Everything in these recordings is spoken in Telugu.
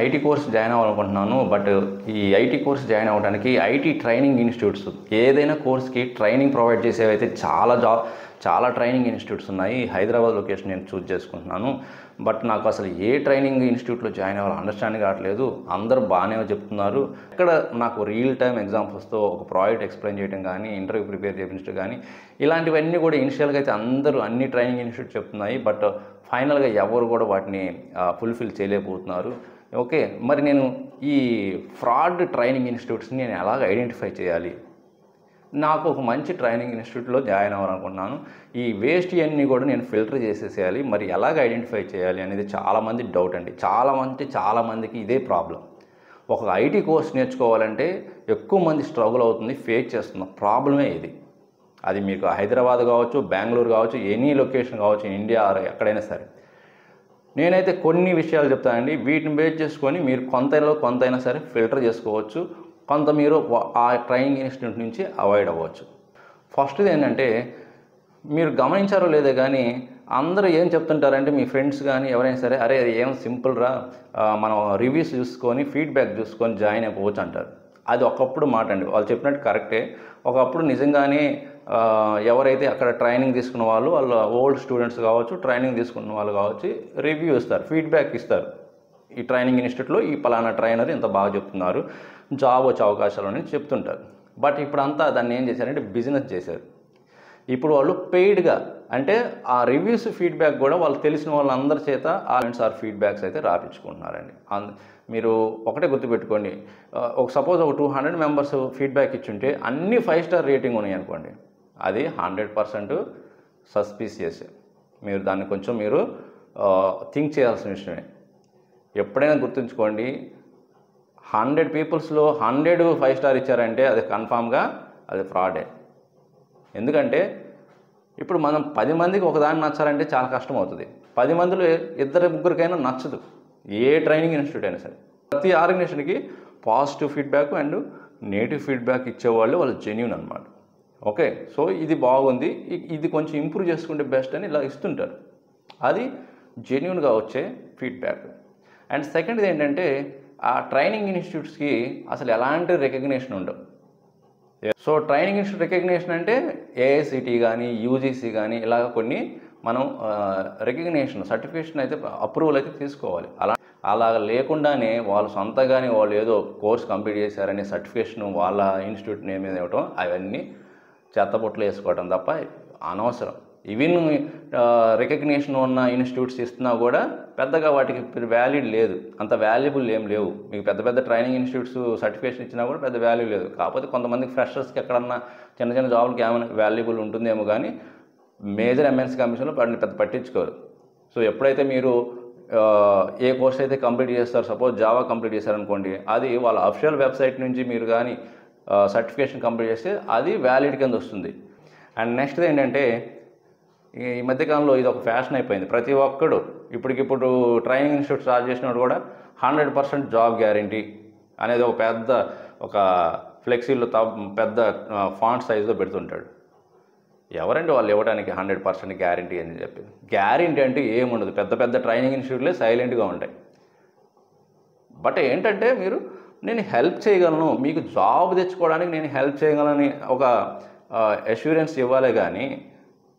ఐటీ కోర్స్ జాయిన్ అవ్వాలనుకుంటున్నాను. బట్ ఈ ఐటీ కోర్స్ జాయిన్ అవ్వడానికి ఐటీ ట్రైనింగ్ ఇన్స్టిట్యూట్స్ ఏదైనా కోర్స్కి ట్రైనింగ్ ప్రొవైడ్ చేసేవైతే చాలా ట్రైనింగ్ ఇన్స్టిట్యూట్స్ ఉన్నాయి. హైదరాబాద్ లొకేషన్ నేను చూస్ చేసుకుంటున్నాను. బట్ నాకు అసలు ఏ ట్రైనింగ్ ఇన్స్టిట్యూట్లో జాయిన్ అవ్వాలో అండర్స్టాండ్ కావట్లేదు. అందరూ బాగానే చెప్తున్నారు. ఇక్కడ నాకు రియల్ టైమ్ ఎగ్జాంపుల్స్తో ఒక ప్రాజెక్ట్ ఎక్స్ప్లెయిన్ చేయడం కానీ, ఇంటర్వ్యూ ప్రిపేర్ చేయించడం కానీ, ఇలాంటివన్నీ కూడా ఇనిషియల్గా అయితే అందరూ అన్ని ట్రైనింగ్ ఇన్స్టిట్యూట్ చెప్తున్నాయి. బట్ ఫైనల్గా ఎవరు కూడా వాటిని ఫుల్ఫిల్ చేయలేకపోతున్నారు. ఓకే, మరి నేను ఈ ఫ్రాడ్ ట్రైనింగ్ ఇన్స్టిట్యూట్స్ని నేను ఎలాగ ఐడెంటిఫై చేయాలి? నాకు ఒక మంచి ట్రైనింగ్ ఇన్స్టిట్యూట్లో జాయిన్ అవ్వాలనుకుంటున్నాను. ఈ వేస్ట్ అన్నీ కూడా నేను ఫిల్టర్ చేసేసేయాలి. మరి ఎలాగ ఐడెంటిఫై చేయాలి అనేది చాలామంది డౌట్ అండి. చాలామందికి ఇదే ప్రాబ్లం. ఒక ఐటీ కోర్స్ నేర్చుకోవాలంటే ఎక్కువ మంది స్ట్రగుల్ అవుతుంది, ఫేస్ చేస్తున్న ప్రాబ్లమే ఇది. అది మీకు హైదరాబాద్ కావచ్చు, బెంగళూరు కావచ్చు, ఎనీ లొకేషన్ కావచ్చు, ఇండియా ఎక్కడైనా సరే. నేనైతే కొన్ని విషయాలు చెప్తానండి. వీటిని బేస్ చేసుకొని మీరు కొంతైనా సరే ఫిల్టర్ చేసుకోవచ్చు. కొంత మీరు ఆ ట్రైనింగ్ ఇన్స్టిట్యూట్ నుంచి అవాయిడ్ అవ్వచ్చు. ఫస్ట్ది ఏంటంటే, మీరు గమనించారో లేదో కానీ అందరూ ఏం చెప్తుంటారంటే, మీ ఫ్రెండ్స్ కానీ ఎవరైనా సరే, అరే అది ఏం సింపుల్ రా, మనం రివ్యూస్ చూసుకొని ఫీడ్బ్యాక్ చూసుకొని జాయిన్ అయిపోవచ్చు అంటారు. అది ఒకప్పుడు మాట అండి. వాళ్ళు చెప్పినట్టు కరెక్టే. ఒకప్పుడు నిజంగానే ఎవరైతే అక్కడ ట్రైనింగ్ తీసుకున్న వాళ్ళు ఓల్డ్ స్టూడెంట్స్ కావచ్చు, ట్రైనింగ్ తీసుకున్న వాళ్ళు కావచ్చు, రివ్యూ ఇస్తారు, ఫీడ్బ్యాక్ ఇస్తారు. ఈ ట్రైనింగ్ ఇన్స్టిట్యూట్లో ఈ పలానా ట్రైనర్ ఇంత బాగా చెప్తున్నారు, జాబ్ వచ్చే అవకాశాలు అని చెప్తుంటారు. బట్ ఇప్పుడంతా దాన్ని ఏం చేశారంటే బిజినెస్ చేశారు. ఇప్పుడు వాళ్ళు పెయిడ్గా, అంటే ఆ రివ్యూస్ ఫీడ్బ్యాక్ కూడా వాళ్ళు తెలిసిన వాళ్ళందరి చేత ఆర్ ఫీడ్బ్యాక్స్ అయితే రాపించుకుంటున్నారండి. మీరు ఒకటే గుర్తుపెట్టుకోండి, సపోజ్ ఒక 200 మెంబర్స్ ఫీడ్బ్యాక్ ఇచ్చుంటే అన్ని 5 స్టార్ రేటింగ్ ఉన్నాయి అనుకోండి, అది 100% సస్పీషియస్. మీరు దాన్ని కొంచెం థింక్ చేయాల్సిన విషయమే. ఎప్పుడైనా గుర్తుంచుకోండి, 100 పీపుల్స్లో 100 5 స్టార్ ఇచ్చారంటే అది కన్ఫామ్గా అది ఫ్రాడే. ఎందుకంటే ఇప్పుడు మనం 10 మందికి ఒకదాన్ని నచ్చాలంటే చాలా కష్టం అవుతుంది. 10 మందిలో 2-3కైనా నచ్చదు, ఏ ట్రైనింగ్ ఇన్స్టిట్యూట్ అయినా సరే. ప్రతి ఆర్గనైజేషన్కి positive feedback and negative feedback ఇచ్చేవాళ్ళు వాళ్ళు జెన్యూన్ అనమాట. ఓకే, సో ఇది బాగుంది, ఇది కొంచెం ఇంప్రూవ్ చేసుకుంటే బెస్ట్ అని ఇలా ఇస్తుంటారు. అది జెన్యూన్గా వచ్చే ఫీడ్బ్యాక్. అండ్ సెకండ్ది ఏంటంటే, ఆ ట్రైనింగ్ ఇన్స్టిట్యూట్స్కి అసలు ఎలాంటి రికగ్నిషన్ ఉండవు. సో ట్రైనింగ్ ఇన్స్టిట్యూట్ రికగ్నిషన్ అంటే ఏఐసిటి కానీ, యూజీసీ కానీ, ఇలాగ కొన్ని మనం రికగ్నిషన్ సర్టిఫికేషన్ అయితే అప్రూవల్ అయితే తీసుకోవాలి. అలా లేకుండానే వాళ్ళు సొంతగానే వాళ్ళు ఏదో కోర్స్ కంప్లీట్ చేశారనే సర్టిఫికేషన్ వాళ్ళ ఇన్స్టిట్యూట్ నేమ్ మీద ఇవ్వటం, అవన్నీ చెత్తబుట్టలు వేసుకోవటం తప్ప అనవసరం. ఈవెన్ రికగ్నిషన్ ఉన్న ఇన్స్టిట్యూట్స్ ఇస్తున్నా కూడా పెద్దగా వాటికి వ్యాలిడ్ లేదు, అంత వాల్యుబుల్ ఏం లేవు. మీకు పెద్ద ట్రైనింగ్ ఇన్స్టిట్యూట్స్ సర్టిఫికేషన్ ఇచ్చినా కూడా పెద్ద వాల్యూ లేదు. కాకపోతే కొంతమందికి ఫ్రెషర్స్కి ఎక్కడన్నా చిన్న జాబులకి ఏమైనా వాల్యుబుల్ ఉంటుందేమో కానీ మేజర్ ఎంఎన్సీ కంపెనీస్లో వాటిని పెద్ద పట్టించుకోరు. సో ఎప్పుడైతే మీరు ఏ కోర్స్ అయితే కంప్లీట్ చేస్తారు, సపోజ్ జావా కంప్లీట్ చేశారనుకోండి, అది వాళ్ళ అఫిషియల్ వెబ్సైట్ నుంచి మీరు కానీ సర్టిఫికేషన్ కంప్లీట్ చేస్తే అది వ్యాలిడ్ కింద వస్తుంది. అండ్ నెక్స్ట్ ఏంటంటే, ఈ మధ్యకాలంలో ఇది ఒక ఫ్యాషన్ అయిపోయింది. ప్రతి ఒక్కడు ఇప్పటికిప్పుడు ట్రైనింగ్ ఇన్స్టిట్యూట్ స్టార్ట్ చేసినప్పుడు కూడా 100% జాబ్ గ్యారంటీ అనేది ఒక ఫ్లెక్సీలో పెద్ద ఫాంట్ సైజులో పెడుతుంటాడు. ఎవరండి వాళ్ళు ఇవ్వడానికి 100% గ్యారంటీ అని చెప్పి? గ్యారంటీ అంటే ఏముండదు. పెద్ద ట్రైనింగ్ ఇన్స్టిట్యూట్లే సైలెంట్గా ఉంటాయి. బట్ ఏంటంటే, నేను హెల్ప్ చేయగలను, మీకు జాబ్ తెచ్చుకోవడానికి నేను హెల్ప్ చేయగలని ఒక అష్యూరెన్స్ ఇవ్వాలి కానీ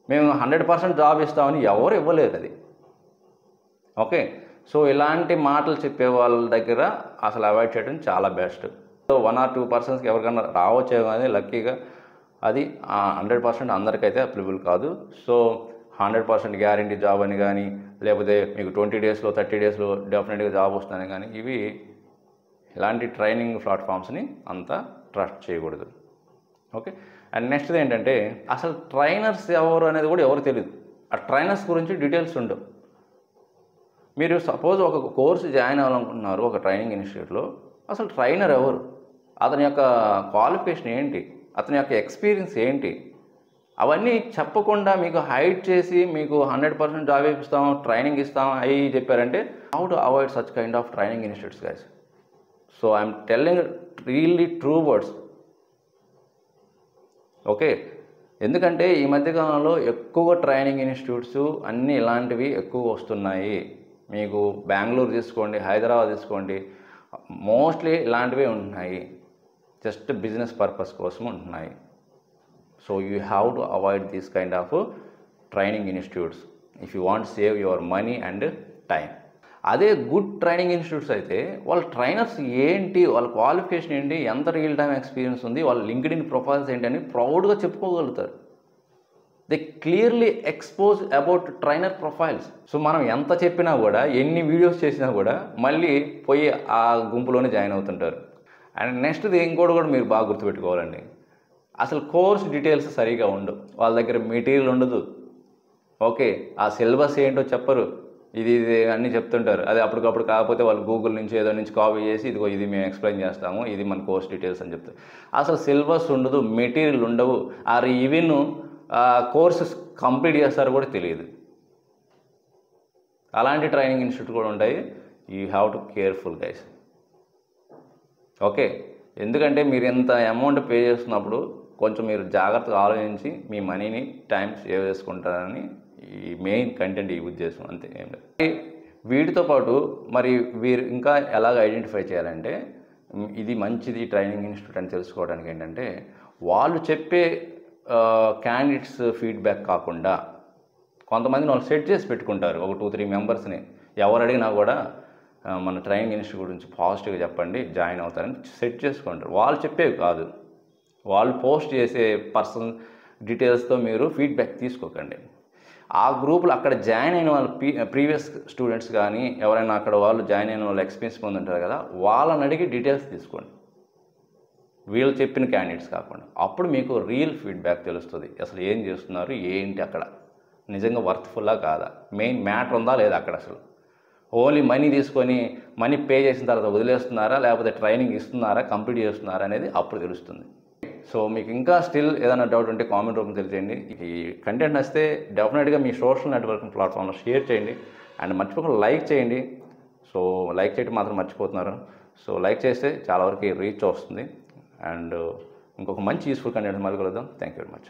మేము 100% జాబ్ ఇస్తామని ఎవరు ఇవ్వలేదు అది. ఓకే, సో ఇలాంటి మాటలు చెప్పే వాళ్ళ దగ్గర అసలు అవాయిడ్ చేయడం చాలా బెస్ట్. సో 1 or 2% ఎవరికైనా రావచ్చే కానీ లక్కీగా అది 100% అందరికైతే అప్లిబుల్ కాదు. సో 100% గ్యారంటీ జాబ్ అని కానీ, లేకపోతే మీకు 20 డేస్లో 30 డేస్లో డెఫినెట్గా జాబ్ వస్తుందని కానీ, ఇలాంటి ట్రైనింగ్ ప్లాట్ఫామ్స్ని అంతా ట్రస్ట్ చేయకూడదు. ఓకే, అండ్ నెక్స్ట్ ఏంటంటే, అసలు ట్రైనర్స్ ఎవరు అనేది కూడా ఎవరు తెలియదు. ఆ ట్రైనర్స్ గురించి డీటెయిల్స్ ఉండవు. మీరు సపోజ్ ఒక కోర్సు జాయిన్ అవ్వాలనుకుంటున్నారు ఒక ట్రైనింగ్ ఇన్స్టిట్యూట్లో, అసలు ట్రైనర్ ఎవరు, అతని యొక్క క్వాలిఫికేషన్ ఏంటి, అతని యొక్క ఎక్స్పీరియన్స్ ఏంటి, అవన్నీ చెప్పకుండా మీకు హైడ్ చేసి మీకు 100% జాబ్ ఇస్తాం, ట్రైనింగ్ ఇస్తాం అవి చెప్పారంటే, how to avoid such kind of training institutes guys? So I'm telling really true words. Okay, ఎందుకంటే ఈ మధ్యకాలంలో ఎక్కువ ట్రైనింగ్ ఇన్స్టిట్యూట్స్ అన్నీ ఇలాంటివి ఎక్కువ వస్తున్నాయి. మీకు బెంగళూరు తీసుకోండి, హైదరాబాద్ తీసుకోండి, మోస్ట్లీ ఇలాంటివే ఉంటున్నాయి. జస్ట్ బిజినెస్ పర్పస్ కోసం ఉంటున్నాయి. So you have to avoid this kind of training institutes if you want save your money and time. అదే గుడ్ ట్రైనింగ్ ఇన్స్టిట్యూట్స్ అయితే వాళ్ళ ట్రైనర్స్ ఏంటి, వాళ్ళ క్వాలిఫికేషన్ ఏంటి, ఎంత రియల్ టైమ్ ఎక్స్పీరియన్స్ ఉంది, వాళ్ళ లింక్డ్ఇన్ ప్రొఫైల్స్ ఏంటి అని ప్రౌడ్గా చెప్పుకోగలుగుతారు. They clearly expose about trainer profiles. So మనం ఎంత చెప్పినా కూడా, ఎన్ని వీడియోస్ చేసినా కూడా మళ్ళీ పోయి ఆ గుంపులోనే జాయిన్ అవుతుంటారు. అండ్ నెక్స్ట్ది ఇంకోటి కూడా మీరు బాగా గుర్తుపెట్టుకోవాలండి, అసలు కోర్స్ డీటెయిల్స్ సరిగా ఉండవు, వాళ్ళ దగ్గర మెటీరియల్ ఉండదు. ఓకే, ఆ సిలబస్ ఏంటో చెప్పరు, ఇది అన్నీ చెప్తుంటారు. అది అప్పటికప్పుడు కాకపోతే వాళ్ళు గూగుల్ నుంచి ఏదో నుంచి కాపీ చేసి ఇదిగో ఇది మేము ఎక్స్ప్లెయిన్ చేస్తాము, ఇది మన కోర్స్ డీటెయిల్స్ అని చెప్తారు. అసలు సిలబస్ ఉండదు, మెటీరియల్ ఉండవు, ఆర్ ఈవెన్ కోర్సెస్ కంప్లీట్ చేస్తారో కూడా తెలియదు. అలాంటి ట్రైనింగ్ ఇన్స్టిట్యూట్ కూడా ఉంటాయి. You have to careful guys. Okay, ఎందుకంటే మీరు ఎంత అమౌంట్ పే చేస్తున్నప్పుడు కొంచెం మీరు జాగ్రత్తగా ఆలోచించి మీ మనీని టైం సేవ్ చేసుకుంటారని ఈ మెయిన్ కంటెంట్, ఈ ఉద్దేశం, అంతే. ఏం లేదు. వీటితో పాటు మరి వీరు ఇంకా ఎలాగ ఐడెంటిఫై చేయాలంటే, ఇది మంచిది ట్రైనింగ్ ఇన్స్టిట్యూట్ అని తెలుసుకోవడానికి ఏంటంటే, వాళ్ళు చెప్పే క్యాండిడేట్స్ ఫీడ్బ్యాక్ కాకుండా కొంతమందిని వాళ్ళు సెట్ చేసి పెట్టుకుంటారు, ఒక 2-3 మెంబర్స్ని. ఎవరు అడిగినా కూడా మన ట్రైనింగ్ ఇన్స్టిట్యూట్ గురించి పాజిటివ్గా చెప్పండి, జాయిన్ అవుతారని సెట్ చేసుకుంటారు. వాళ్ళు చెప్పేవి కాదు, వాళ్ళు పోస్ట్ చేసే పర్సన్ డీటెయిల్స్తో మీరు ఫీడ్బ్యాక్ తీసుకోకండి. ఆ గ్రూపులు అక్కడ జాయిన్ అయిన వాళ్ళు ప్రీవియస్ స్టూడెంట్స్ కానీ ఎవరైనా అక్కడ వాళ్ళు జాయిన్ అయిన వాళ్ళు ఎక్స్పీరియన్స్ పొందుంటారు కదా, వాళ్ళని అడిగి డీటెయిల్స్ తీసుకోండి, వీళ్ళు చెప్పిన క్యాండిడేట్స్ కాకుండా. అప్పుడు మీకు రియల్ ఫీడ్బ్యాక్ తెలుస్తుంది, అసలు ఏం చేస్తున్నారు, ఏంటి, అక్కడ నిజంగా వర్త్ఫుల్లా కాదా, మెయిన్ మ్యాటర్ ఉందా లేదా అక్కడ. అసలు ఓన్లీ మనీ తీసుకొని మనీ పే చేసిన తర్వాత వదిలేస్తున్నారా, లేకపోతే ట్రైనింగ్ ఇస్తున్నారా, కంప్లీట్ చేస్తున్నారా అనేది అప్పుడు తెలుస్తుంది. సో మీకు ఇంకా స్టిల్ ఏదైనా డౌట్ ఉంటే కామెంట్ రూపంలో తెలియజేయండి. ఈ కంటెంట్ నచ్చితే డెఫినెట్గా మీ సోషల్ నెట్వర్కింగ్ ప్లాట్ఫామ్లో షేర్ చేయండి. అండ్ మర్చిపోకుండా లైక్ చేయండి. సో లైక్ చేయడం మాత్రం మర్చిపోతున్నారు. సో లైక్ చేస్తే చాలా వరకు రీచ్ వస్తుంది. అండ్ ఇంకొక మంచి యూస్ఫుల్ కంటెంట్ మళ్ళీ కలుద్దాం. Thank you very much.